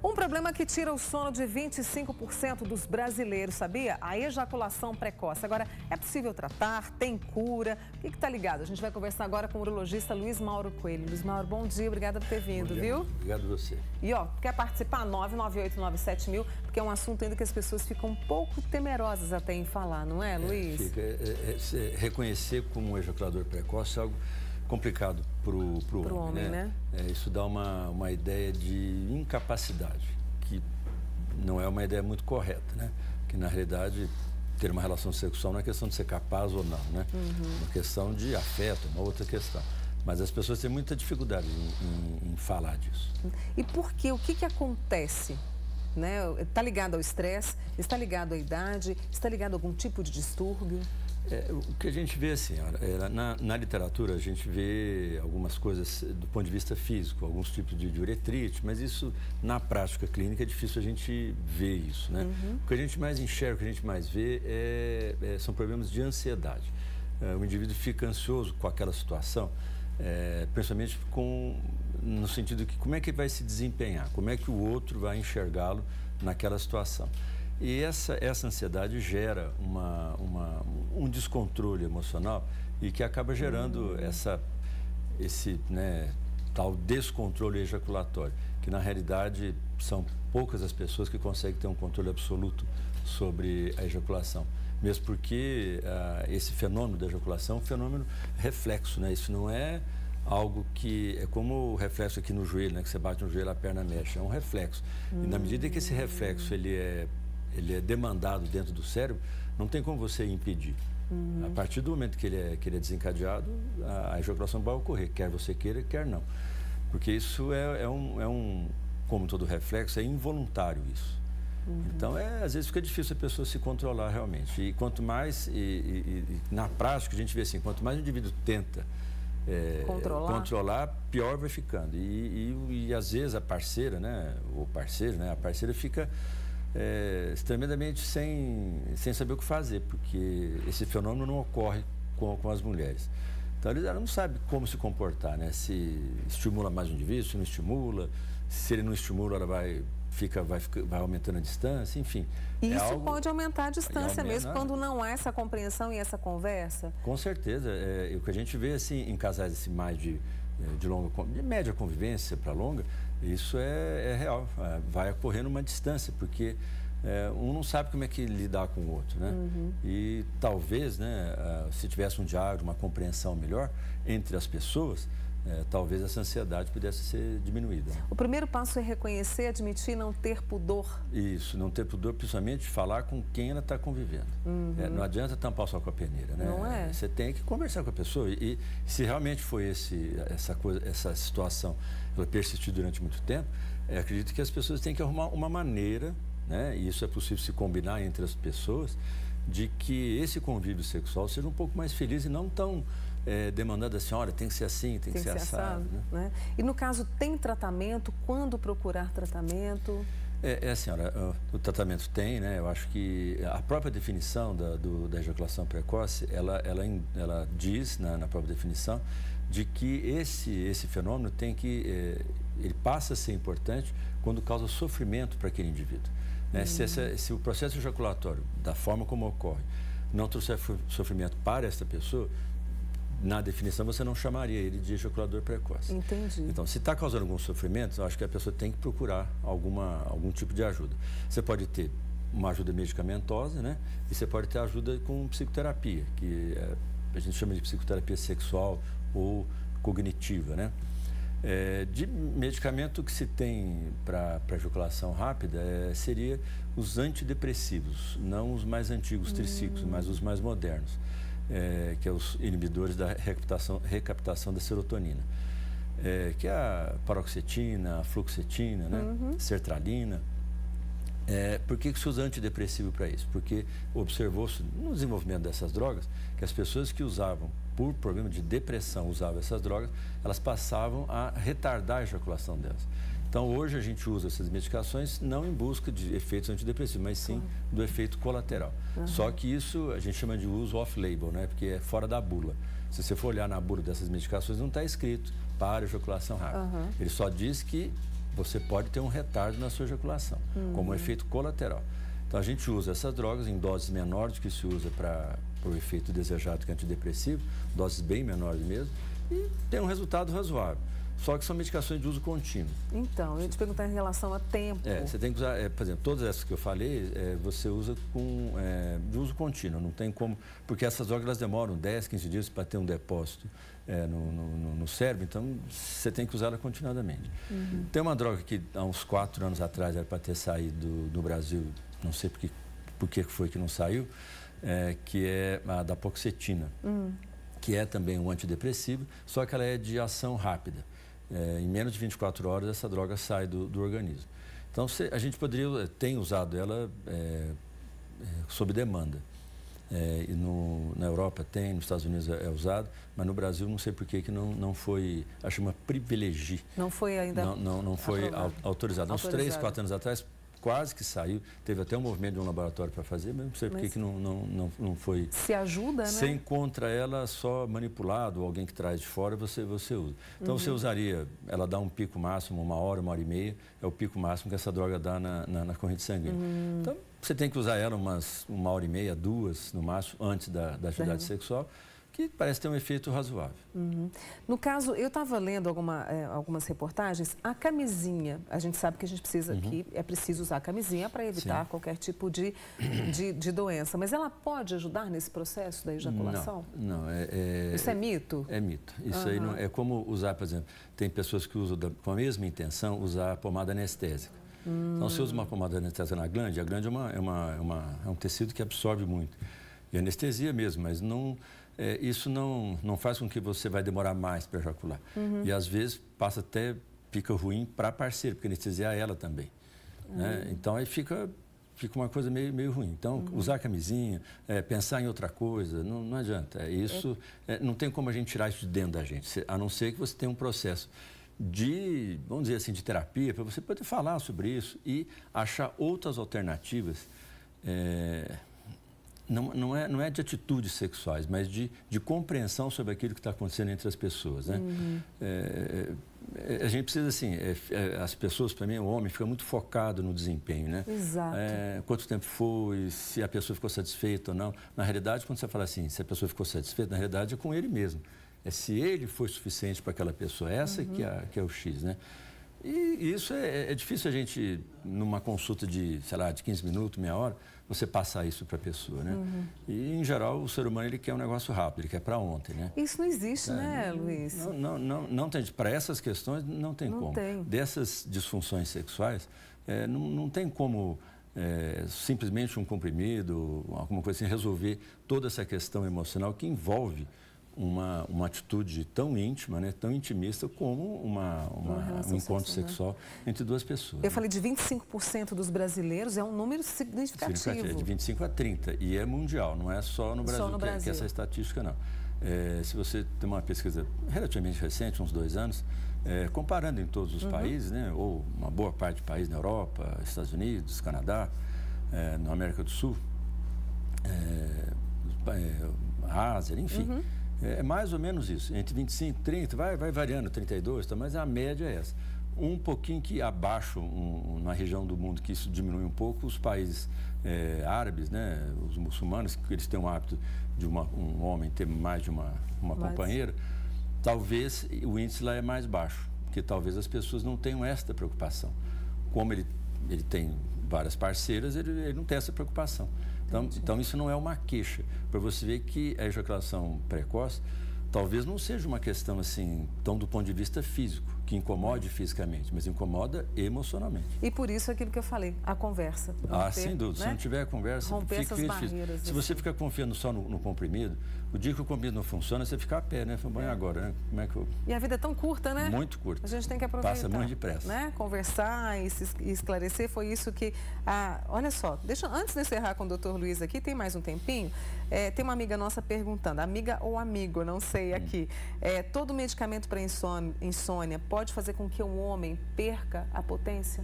Um problema que tira o sono de 25% dos brasileiros, sabia? A ejaculação precoce. Agora, é possível tratar? Tem cura? O que está ligado? A gente vai conversar agora com o urologista Luiz Mauro Coelho. Luiz Mauro, bom dia, obrigada por ter vindo, viu? Obrigado a você. E ó, quer participar? 998-97 porque é um assunto ainda que as pessoas ficam um pouco temerosas até em falar, não é, Luiz? Reconhecer como um ejaculador precoce é algo complicado para o homem, né? Isso dá uma ideia de incapacidade, que não é uma ideia muito correta, né? Que, na realidade, ter uma relação sexual não é questão de ser capaz ou não, né? É uma questão de afeto, uma outra questão. Mas as pessoas têm muita dificuldade em falar disso. E por quê? O que acontece? Está ligado ao estresse? Está ligado à idade? Está ligado a algum tipo de distúrbio? O que a gente vê, assim, na literatura, a gente vê algumas coisas do ponto de vista físico, alguns tipos de uretrite, mas isso, na prática clínica, é difícil a gente ver isso, né? O que a gente mais enxerga, o que a gente mais vê são problemas de ansiedade. O indivíduo fica ansioso com aquela situação, principalmente no sentido que como é que ele vai se desempenhar, como é que o outro vai enxergá-lo naquela situação. E essa ansiedade gera um descontrole emocional e que acaba gerando esse tal descontrole ejaculatório, que na realidade são poucas as pessoas que conseguem ter um controle absoluto sobre a ejaculação. Mesmo porque esse fenômeno da ejaculação é um fenômeno reflexo, né? Isso não é algo que é como o reflexo aqui no joelho, né? Que você bate no joelho, a perna mexe, é um reflexo. E na medida que esse reflexo ele é demandado dentro do cérebro, não tem como você impedir. A partir do momento que ele é desencadeado, a ejaculação vai ocorrer, quer você queira, quer não. Porque isso como todo reflexo, é involuntário isso. Então, às vezes fica difícil a pessoa se controlar realmente. E quanto mais, na prática, a gente vê assim, quanto mais o indivíduo tenta controlar, pior vai ficando. E às vezes a parceira, né, ou parceiro, né, a parceira fica tremendamente sem saber o que fazer, porque esse fenômeno não ocorre com as mulheres. Então, ela não sabe como se comportar, né? Se estimula mais o indivíduo, se não estimula, se ele não estimula, ela vai aumentando a distância, enfim. E isso pode aumentar a distância mesmo, quando não há essa compreensão e essa conversa? Com certeza. O que a gente vê, assim, em casais assim, mais de média convivência para longa, isso é real. Vai ocorrendo uma distância, porque um não sabe como é que lidar com o outro, né? E talvez, né, se tivesse um diálogo, uma compreensão melhor entre as pessoas, talvez essa ansiedade pudesse ser diminuída. O primeiro passo é reconhecer, admitir, não ter pudor. Isso, não ter pudor, principalmente falar com quem ela está convivendo. Não adianta tampar só com a peneira, né? Não é? Você tem que conversar com a pessoa e se realmente foi essa situação, ela persistiu durante muito tempo, acredito que as pessoas têm que arrumar uma maneira, né? E isso é possível se combinar entre as pessoas, de que esse convívio sexual seja um pouco mais feliz e não tão demandando assim, olha, tem que ser assim, tem que ser assado. Né? E no caso, tem tratamento? Quando procurar tratamento? Assim, olha, o tratamento tem, né? Eu acho que a própria definição da ejaculação precoce, ela diz na própria definição de que esse fenômeno ele passa a ser importante quando causa sofrimento para aquele indivíduo. Né? Se o processo ejaculatório, da forma como ocorre, não trouxer sofrimento para esta pessoa, na definição você não chamaria ele de ejaculador precoce. Entendi. Então, se está causando algum sofrimento, eu acho que a pessoa tem que procurar algum tipo de ajuda. Você pode ter uma ajuda medicamentosa, né? E você pode ter ajuda com psicoterapia, que a gente chama de psicoterapia sexual ou cognitiva, né? De medicamento que se tem para ejaculação rápida seria os antidepressivos, não os mais antigos triciclos, mas os mais modernos, que é os inibidores da recaptação da serotonina, que é a paroxetina, a fluoxetina, né? Sertralina. Por que se usa antidepressivo para isso? Porque observou-se no desenvolvimento dessas drogas que as pessoas que usavam por problema de depressão, usavam essas drogas, elas passavam a retardar a ejaculação delas. Então, hoje a gente usa essas medicações não em busca de efeitos antidepressivos, mas sim do efeito colateral. Só que isso a gente chama de uso off-label, né? Porque é fora da bula. Se você for olhar na bula dessas medicações, não está escrito para ejaculação rápida. Ele só diz que você pode ter um retardo na sua ejaculação, como um efeito colateral. Então, a gente usa essas drogas em doses menores do que se usa para o efeito desejado que é antidepressivo, doses bem menores mesmo, e tem um resultado razoável. Só que são medicações de uso contínuo. Então, eu ia te perguntar em relação a tempo. Você tem que usar, por exemplo, todas essas que eu falei, você usa de uso contínuo, não tem como, porque essas drogas elas demoram 10, 15 dias para ter um depósito no cérebro, então você tem que usá-la continuadamente. Tem uma droga que há uns 4 anos atrás era para ter saído do Brasil, não sei por que foi que não saiu, que é a da dapagliflozina, que é também um antidepressivo, só que ela é de ação rápida. Em menos de 24 horas essa droga sai do organismo. Então a gente tem usado ela sob demanda. E na Europa tem, nos Estados Unidos é usado, mas no Brasil não sei por que não foi, acho que uma privilegie. Não foi ainda não foi autorizado. Uns 3, 4 anos atrás quase que saiu, teve até um movimento de um laboratório para fazer, mas não sei por que não foi. Se ajuda, né? Você encontra ela só manipulado, ou alguém que traz de fora, você usa. Então você usaria, ela dá um pico máximo, 1 hora, 1 hora e meia, é o pico máximo que essa droga dá na corrente sanguínea. Então você tem que usar ela 1 hora e meia, 2 no máximo, antes da atividade sexual, que parece ter um efeito razoável. No caso, eu estava lendo algumas reportagens, a camisinha, a gente sabe que a gente precisa que é preciso usar a camisinha para evitar qualquer tipo de doença, mas ela pode ajudar nesse processo da ejaculação? Não. Isso é mito? É mito. Isso aí não é como usar, por exemplo, tem pessoas que usam com a mesma intenção usar pomada anestésica. Então, se usa uma pomada anestésica na glande, a glande é um tecido que absorve muito. E anestesia mesmo, mas não... isso não faz com que você vai demorar mais para ejacular. E às vezes fica ruim para a parceira, porque anestesiar ela também. Né? Então aí fica uma coisa meio ruim. Então usar a camisinha, pensar em outra coisa, não adianta. Isso não tem como a gente tirar isso de dentro da gente, a não ser que você tenha um processo vamos dizer assim, de terapia, para você poder falar sobre isso e achar outras alternativas. Não é de atitudes sexuais, mas de compreensão sobre aquilo que está acontecendo entre as pessoas, né? A gente precisa, assim, as pessoas, para mim, o homem fica muito focado no desempenho, né? Exato. Quanto tempo foi, se a pessoa ficou satisfeita ou não. Na realidade, quando você fala assim, se a pessoa ficou satisfeita, na realidade é com ele mesmo. É se ele foi suficiente para aquela pessoa, essa que é o X, né? E isso é difícil a gente, numa consulta de, sei lá, de 15 minutos, meia hora, você passar isso para a pessoa, né? E, em geral, o ser humano, ele quer um negócio rápido, ele quer para ontem, né? Isso não existe, né, Luiz? Não tem. Para essas questões, não tem como. Dessas disfunções sexuais, não tem como simplesmente um comprimido, alguma coisa assim, resolver toda essa questão emocional que envolve uma atitude tão íntima, né, tão intimista como um encontro sexual entre duas pessoas. Eu falei de 25% dos brasileiros, é um número significativo. É de 25 a 30, e é mundial, não é só no Brasil, que é essa estatística, não. Se você tem uma pesquisa relativamente recente, uns 2 anos, comparando em todos os países, né, ou uma boa parte de países na Europa, Estados Unidos, Canadá, na América do Sul, Ásia, enfim. É mais ou menos isso, entre 25 e 30, vai variando, 32, tá, mas a média é essa. Um pouquinho que abaixo, na região do mundo, que isso diminui um pouco, os países árabes, né, os muçulmanos, que eles têm um hábito de um homem ter mais de uma companheira, talvez o índice lá é mais baixo, porque talvez as pessoas não tenham esta preocupação. Como ele tem várias parceiras, ele não tem essa preocupação. Então, isso não é uma queixa. Para você ver que a ejaculação precoce talvez não seja uma questão assim, tão do ponto de vista físico, que incomode fisicamente, mas incomoda emocionalmente. E por isso aquilo que eu falei, a conversa. Sem dúvida. Né? Se não tiver a conversa, romper essas barreiras. Se você ficar confiando só no comprimido, o dia que o comprimido não funciona, você fica a pé, né? Foi banho agora, né? Como é que eu... E a vida é tão curta, né? Muito curta. A gente tem que aproveitar. Passa muito depressa. Né? Conversar e esclarecer, foi isso que... olha só, antes de encerrar com o Dr. Luiz aqui, tem mais um tempinho, tem uma amiga nossa perguntando, amiga ou amigo, não sei aqui, todo medicamento para insônia pode fazer com que um homem perca a potência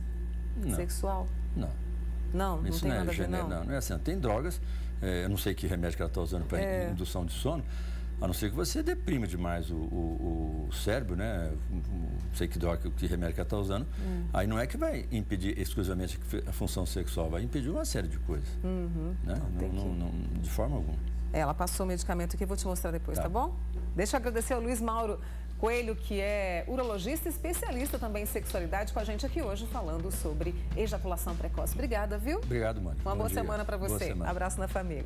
sexual? Não tem nada a ver, não? Não é assim. Tem drogas, eu não sei que remédio que ela está usando para indução de sono, A não ser que você deprima demais o cérebro, né? Não sei que droga, que remédio que ela está usando. Aí não é que vai impedir exclusivamente a função sexual, vai impedir uma série de coisas. Né? Não, de forma alguma. Ela passou o medicamento aqui, vou te mostrar depois, tá bom? Deixa eu agradecer ao Luiz Mauro Coelho, que é urologista e especialista também em sexualidade, com a gente aqui hoje falando sobre ejaculação precoce. Obrigada, viu? Obrigado, Mônica. Uma boa semana para você. Abraço na família.